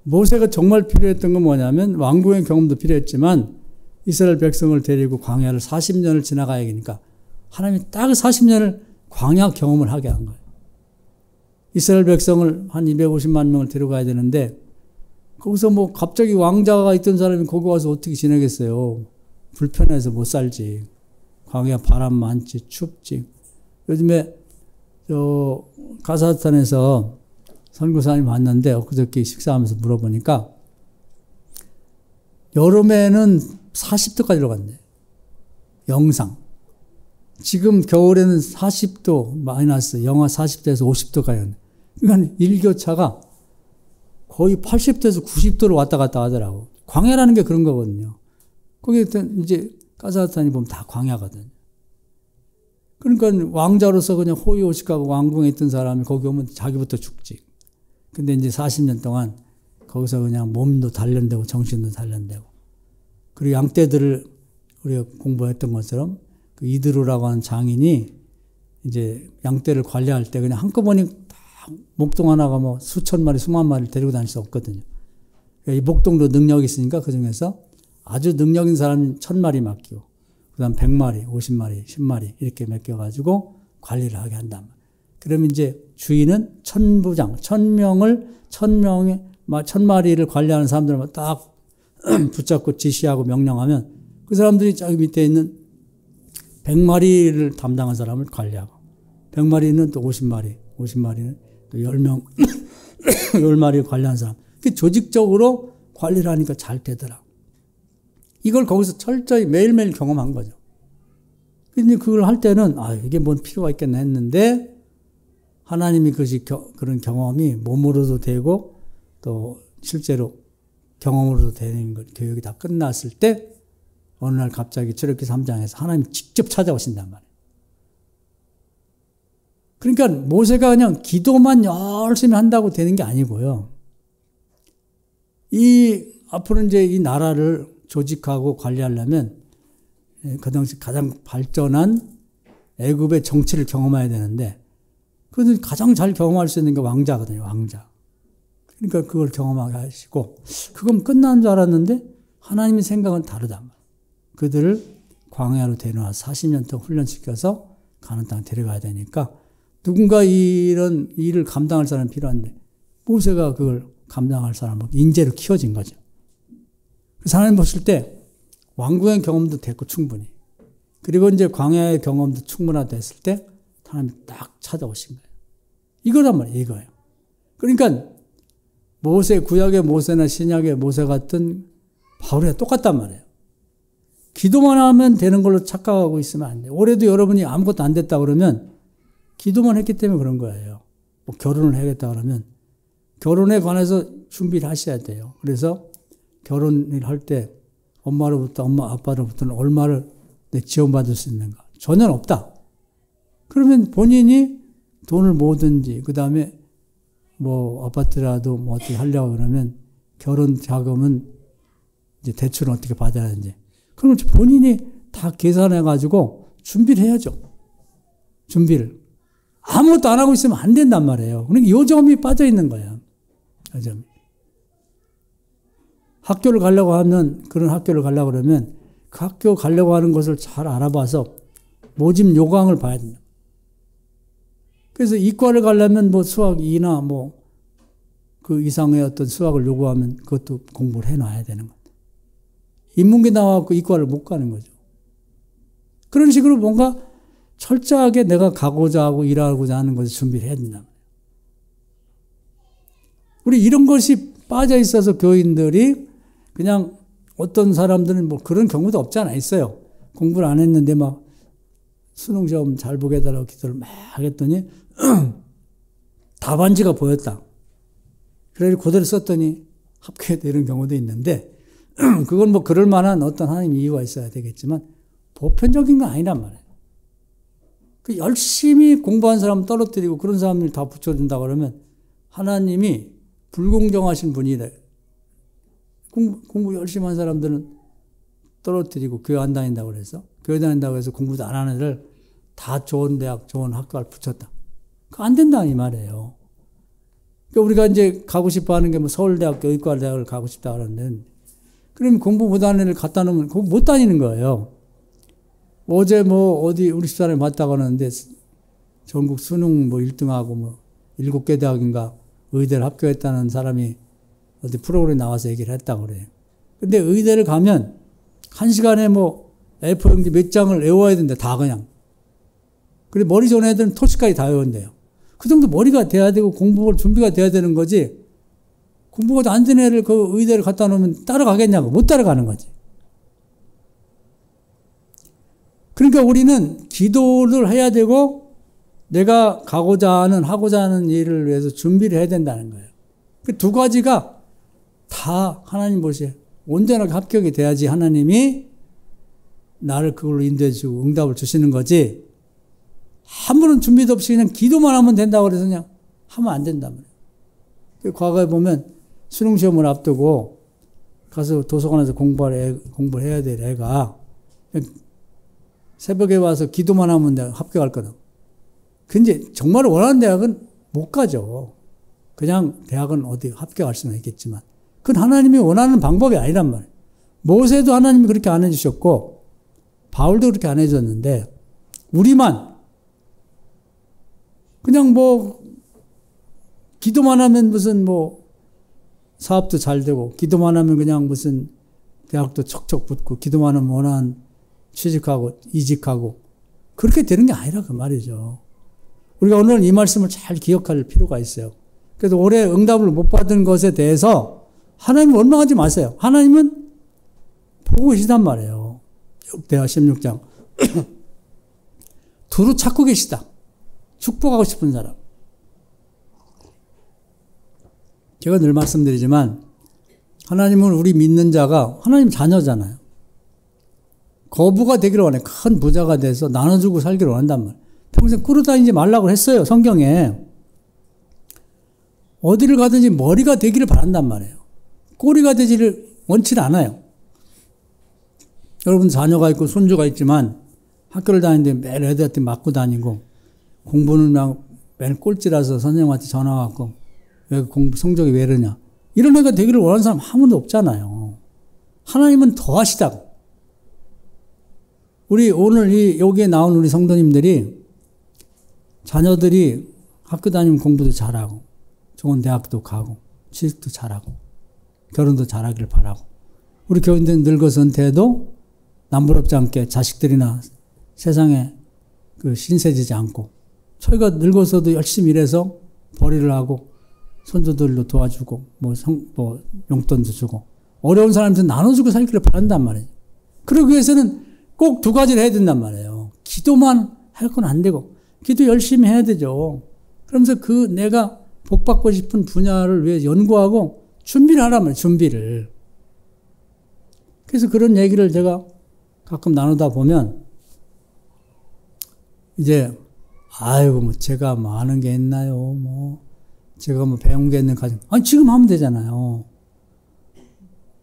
모세가 정말 필요했던 건 뭐냐면 왕궁의 경험도 필요했지만 이스라엘 백성을 데리고 광야를 40년을 지나가야 하니까 하나님이 딱 40년을 광야 경험을 하게 한 거예요. 이스라엘 백성을 한 250만 명을 데려가야 되는데 거기서 뭐 갑자기 왕자가 있던 사람이 거기 와서 어떻게 지내겠어요. 불편해서 못 살지. 광야 바람 많지, 춥지. 요즘에 가사스탄에서 선교사님 왔는데 엊그저께 식사하면서 물어보니까 여름에는 40도까지 올라갔네. 영상. 지금 겨울에는 40도 마이너스 영하 40도에서 50도까지. 그러니까 일교차가 거의 80도에서 90도로 왔다 갔다 하더라고. 광야라는 게 그런 거거든요. 거기 이제 가사스탄이 보면 다 광야거든요. 그러니까 왕자로서 그냥 호의호식하고 왕궁에 있던 사람이 거기 오면 자기부터 죽지. 근데 이제 40년 동안 거기서 그냥 몸도 단련되고 정신도 단련되고. 그리고 양떼들을 우리가 공부했던 것처럼 그 이드루라고 하는 장인이 이제 양떼를 관리할 때 그냥 한꺼번에 목동 하나가 뭐 수천 마리, 수만 마리를 데리고 다닐 수 없거든요. 이 목동도 능력이 있으니까 그 중에서 아주 능력 있는 사람은 1000마리 맡기고, 그 다음 100마리, 50마리, 10마리 이렇게 맡겨가지고 관리를 하게 한단 말이에요. 그러면 이제 주인은 천부장, 1000마리를 관리하는 사람들만 딱 붙잡고 지시하고 명령하면 그 사람들이 저기 밑에 있는 100마리를 담당한 사람을 관리하고, 100마리는 또 50마리는 또 10명, 10마리를 관리하는 사람. 그 조직적으로 관리를 하니까 잘 되더라. 이걸 거기서 철저히 매일매일 경험한 거죠. 근데 그걸 할 때는 이게 뭔 필요가 있겠나 했는데 하나님이 그런 경험이 몸으로도 되고 또 실제로 경험으로도 되는 것, 교육이 다 끝났을 때 어느 날 갑자기 출애굽기 3장에서 하나님이 직접 찾아오신단 말이에요. 그러니까 모세가 그냥 기도만 열심히 한다고 되는 게 아니고요. 앞으로 이제 이 나라를 조직하고 관리하려면 그 당시 가장 발전한 애굽의 정치를 경험해야 되는데 그것은 가장 잘 경험할 수 있는 게 왕자거든요. 왕자. 그러니까 그걸 경험하게 하시고 그건 끝난 줄 알았는데 하나님의 생각은 다르단 말이에요. 그들을 광야로 데려와서 40년 동안 훈련시켜서 가나안 땅에 데려가야 되니까 누군가 이런 일을 감당할 사람이 필요한데 모세가 그걸 감당할 사람은 인재로 키워진 거죠. 그래서 하나님 보실 때 왕궁의 경험도 됐고 충분히 그리고 이제 광야의 경험도 충분하됐을 때 하나님이 딱 찾아오신 거예요. 이거란 말이에요. 이거예요. 그러니까 구약의 모세나 신약의 모세 같은 바울이랑 똑같단 말이에요. 기도만 하면 되는 걸로 착각하고 있으면 안 돼요. 올해도 여러분이 아무것도 안 됐다 그러면 기도만 했기 때문에 그런 거예요. 뭐 결혼을 해야겠다 그러면 결혼에 관해서 준비를 하셔야 돼요. 그래서 결혼을 할 때 엄마 아빠로부터는 얼마를 지원받을 수 있는가? 전혀 없다. 그러면 본인이 돈을 모으든지 그 다음에 뭐 아파트라도 뭐 어떻게 하려고 그러면 결혼 자금은 이제 대출은 어떻게 받아야 되는지 그럼 본인이 다 계산해가지고 준비를 해야죠. 준비를. 아무것도 안 하고 있으면 안 된단 말이에요. 그러니까 요점이 빠져 있는 거예요. 요점이. 학교를 가려고 하면, 그런 학교를 가려고 그러면 그 학교 가려고 하는 것을 잘 알아봐서 모집 요강을 봐야 된다. 그래서 이과를 가려면 뭐 수학 2나 뭐 그 이상의 어떤 수학을 요구하면 그것도 공부를 해놔야 되는 겁니다. 인문계 나와서 이과를 못 가는 거죠. 그런 식으로 뭔가 철저하게 내가 가고자 하고 일하고자 하는 것을 준비를 해야 된다. 우리 이런 것이 빠져 있어서 교인들이 그냥 어떤 사람들은 뭐 그런 경우도 없지 않아 있어요. 공부를 안 했는데 막 수능 시험 잘 보게 해달라고 기도를 막 했더니 답안지가 보였다. 그래서 그대로 썼더니 합격되는 경우도 있는데 그건 뭐 그럴 만한 어떤 하나님 이유가 있어야 되겠지만 보편적인 건 아니란 말이에요. 그 열심히 공부한 사람 떨어뜨리고 그런 사람들 다 붙여준다 그러면 하나님이 불공정하신 분이래. 공부 열심히 한 사람들은 떨어뜨리고 교회 안 다닌다고 그래서 교회 다닌다고 해서 공부도 안 하는 애를 다 좋은 대학, 좋은 학교를 붙였다. 그거 안 된다 이 말이에요. 그러니까 우리가 이제 가고 싶어 하는 게 뭐 서울대학교 의과대학을 가고 싶다 그러는데 그러면 공부 못하는 애를 갖다 놓으면 그거 못 다니는 거예요. 어제 뭐 어디 우리 집사람이 왔다고 하는데 전국 수능 뭐 1등하고 뭐 7개 대학인가 의대를 합격했다는 사람이 어디 프로그램에 나와서 얘기를 했다고 그래요. 근데 의대를 가면 1시간에 뭐 A4용지 몇 장을 외워야 된대, 다 그냥. 그래, 머리 좋은 애들은 토시까지 다 외운대요. 그 정도 머리가 돼야 되고 공부할 준비가 돼야 되는 거지. 공부가 안 된 애를 그 의대를 갖다 놓으면 따라가겠냐고. 못 따라가는 거지. 그러니까 우리는 기도를 해야 되고 내가 하고자 하는 일을 위해서 준비를 해야 된다는 거예요. 그 두 가지가 다 하나님 보시에 온전하게 합격이 돼야지 하나님이 나를 그걸로 인도해 주고 응답을 주시는 거지. 아무런 준비도 없이 그냥 기도만 하면 된다고 그래서 그냥 하면 안 된단 말이에요. 과거에 보면 수능시험을 앞두고 가서 도서관에서 공부를 해야 될 애가 새벽에 와서 기도만 하면 내가 합격할 거다. 근데 정말 원하는 대학은 못 가죠. 그냥 대학은 어디 합격할 수는 있겠지만 그건 하나님이 원하는 방법이 아니란 말이에요. 모세도 하나님이 그렇게 안 해주셨고 바울도 그렇게 안 해줬는데 우리만 그냥 뭐 기도만 하면 무슨 뭐 사업도 잘 되고 기도만 하면 그냥 무슨 대학도 척척 붙고 기도만 하면 원하는 취직하고 이직하고 그렇게 되는 게 아니라 그 말이죠. 우리가 오늘 이 말씀을 잘 기억할 필요가 있어요. 그래서 올해 응답을 못 받은 것에 대해서 하나님을 원망하지 마세요. 하나님은 보고 계시단 말이에요. 역대하 16장. 두루 찾고 계시다. 축복하고 싶은 사람. 제가 늘 말씀드리지만 하나님은 우리 믿는 자가 하나님 자녀잖아요. 거부가 되기를 원해. 큰 부자가 돼서 나눠주고 살기를 원한단 말이에요. 평생 끌어다니지 말라고 했어요. 성경에. 어디를 가든지 머리가 되기를 바란단 말이에요. 꼬리가 되지를 원치 않아요. 여러분 자녀가 있고 손주가 있지만 학교를 다니는데 매일 애들한테 맞고 다니고 공부는 막 매일 꼴찌라서 선생님한테 전화 왔고 왜 공부 성적이 왜 이러냐. 이런 애가 되기를 원하는 사람 아무도 없잖아요. 하나님은 더 하시다고. 우리 오늘 여기에 나온 우리 성도님들이 자녀들이 학교 다니면 공부도 잘하고 좋은 대학도 가고 취직도 잘하고 결혼도 잘하길 바라고 우리 교인들 늙어서 은퇴해도 남부럽지 않게 자식들이나 세상에 신세지지 않고 저희가 늙어서도 열심히 일해서 벌이를 하고 손주들도 도와주고 뭐 용돈도 주고 어려운 사람한테 나눠주고 살기를 바란단 말이에요. 그러기 위해서는 꼭 두 가지를 해야 된단 말이에요. 기도만 할 건 안 되고 기도 열심히 해야 되죠. 그러면서 내가 복받고 싶은 분야를 위해 연구하고 준비를 하란 말이에요. 준비를. 그래서 그런 얘기를 제가 가끔 나누다 보면 이제 아이고 뭐 제가 뭐 아는 게 있나요? 뭐 제가 뭐 배운 게 있는 가정. 아니 지금 하면 되잖아요.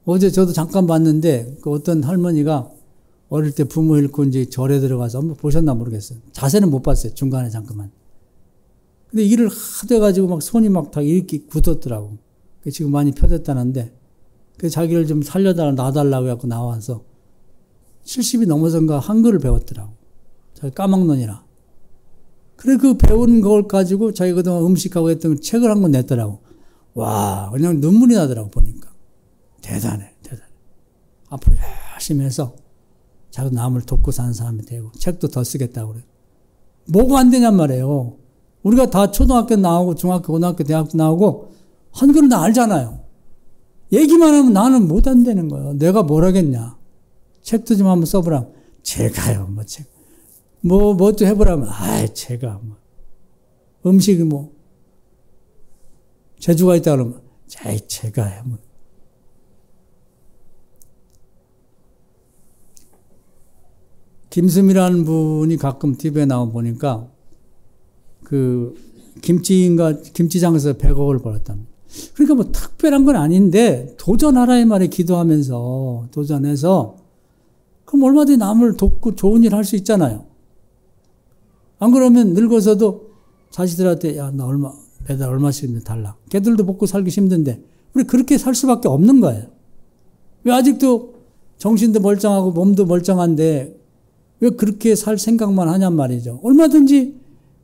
어제 저도 잠깐 봤는데 그 어떤 할머니가 어릴 때 부모 잃고 이제 절에 들어가서 한번 보셨나 모르겠어요. 자세는 못 봤어요. 중간에 잠깐만. 근데 일을 하도 해가지고 막 손이 막 다 이렇게 굳었더라고. 지금 많이 펴졌다는데 그 자기를 좀 살려달라고 놔달라고 해갖고 나와서 70이 넘어선가 한글을 배웠더라고. 자기 까막눈이라. 그래 그 배운 걸 가지고 자기 그동안 음식하고 했던 책을 한 권 냈더라고. 와 그냥 눈물이 나더라고 보니까. 대단해. 앞으로 열심히 해서 자기 남을 돕고 사는 사람이 되고 책도 더 쓰겠다고 그래. 뭐가 안 되냔 말이에요. 우리가 다 초등학교 나오고 중학교, 고등학교, 대학교 나오고 한글은 다 알잖아요. 얘기만 하면 나는 못 한다는 거예요. 내가 뭘 하겠냐. 책도 좀 한번 써보라. 제가요, 뭐 책. 뭐 또 해보라면, 제가 뭐. 음식이 뭐. 재주가 있다 그러면, 제가요, 뭐. 김수미라는 분이 가끔 TV에 나와 보니까 김치장에서 100억을 벌었답니다. 그러니까 뭐 특별한 건 아닌데 도전하라의 말에 기도하면서 도전해서 그럼 얼마든지 남을 돕고 좋은 일 할 수 있잖아요. 안 그러면 늙어서도 자식들한테 야, 나 매달 얼마씩 달라. 걔들도 먹고 살기 힘든데 우리 그렇게 살 수밖에 없는 거예요. 왜 아직도 정신도 멀쩡하고 몸도 멀쩡한데 왜 그렇게 살 생각만 하냔 말이죠. 얼마든지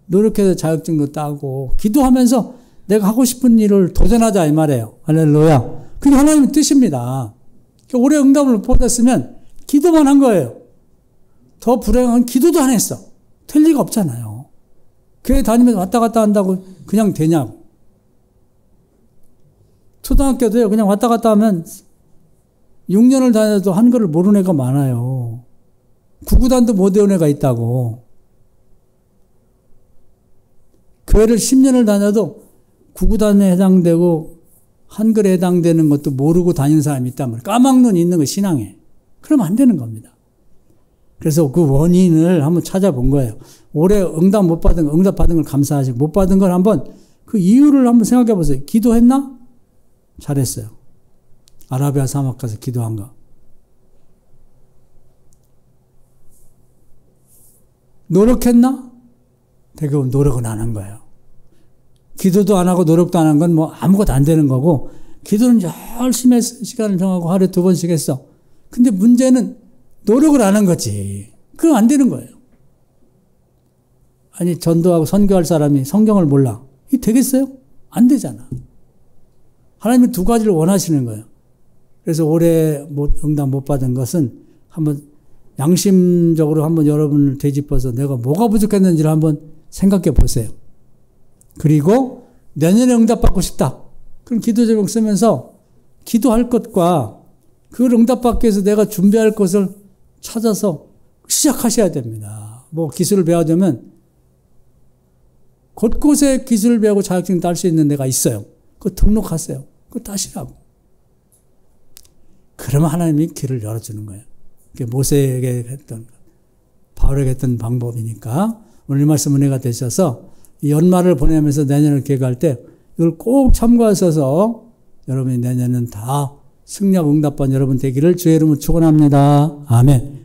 노력해서 자격증도 따고 기도하면서 내가 하고 싶은 일을 도전하자 이 말이에요. 할렐루야. 그게 하나님의 뜻입니다. 올해 응답을 못 받았으면 기도만 한 거예요. 더 불행한 기도도 안 했어. 될 리가 없잖아요. 교회 다니면서 왔다 갔다 한다고 그냥 되냐고. 초등학교도요. 그냥 왔다 갔다 하면 6년을 다녀도 한글을 모르는 애가 많아요. 구구단도 못 외운 애가 있다고. 교회를 10년을 다녀도 구구단에 해당되고 한글에 해당되는 것도 모르고 다니는 사람이 있단 말이에요. 까막눈 있는 거 신앙에. 그러면 안 되는 겁니다. 그래서 그 원인을 한번 찾아본 거예요. 올해 응답 받은 걸 감사하시고 못 받은 걸 한번 그 이유를 한번 생각해 보세요. 기도했나? 잘했어요. 아라비아 사막 가서 기도한 거. 노력했나? 대부분 노력은 안 한 거예요. 기도도 안 하고 노력도 안 한 건 뭐 아무것도 안 되는 거고, 기도는 열심히 해서 시간을 정하고 하루에 2번씩 했어. 근데 문제는 노력을 안 한 거지. 그럼 안 되는 거예요. 아니, 전도하고 선교할 사람이 성경을 몰라. 이게 되겠어요? 안 되잖아. 하나님은 두 가지를 원하시는 거예요. 그래서 올해 응답 못 받은 것은 한번 양심적으로 한번 여러분을 되짚어서 내가 뭐가 부족했는지를 한번 생각해 보세요. 그리고 내년에 응답받고 싶다. 그럼 기도 제목 쓰면서 기도할 것과 그걸 응답받기 위해서 내가 준비할 것을 찾아서 시작하셔야 됩니다. 뭐 기술을 배워야 되면 곳곳에 기술을 배우고 자격증 딸 수 있는 데가 있어요. 그거 등록하세요. 그거 따시라고. 그러면 하나님이 길을 열어주는 거예요. 그게 모세에게 했던, 바울에게 했던 방법이니까 오늘 이 말씀 은혜가 되셔서 이 연말을 보내면서 내년을 계획할 때 이걸 꼭 참고하셔서 여러분이 내년은 다 승리하고 응답받은 여러분 되기를 주의 이름으로 축원합니다. 아멘.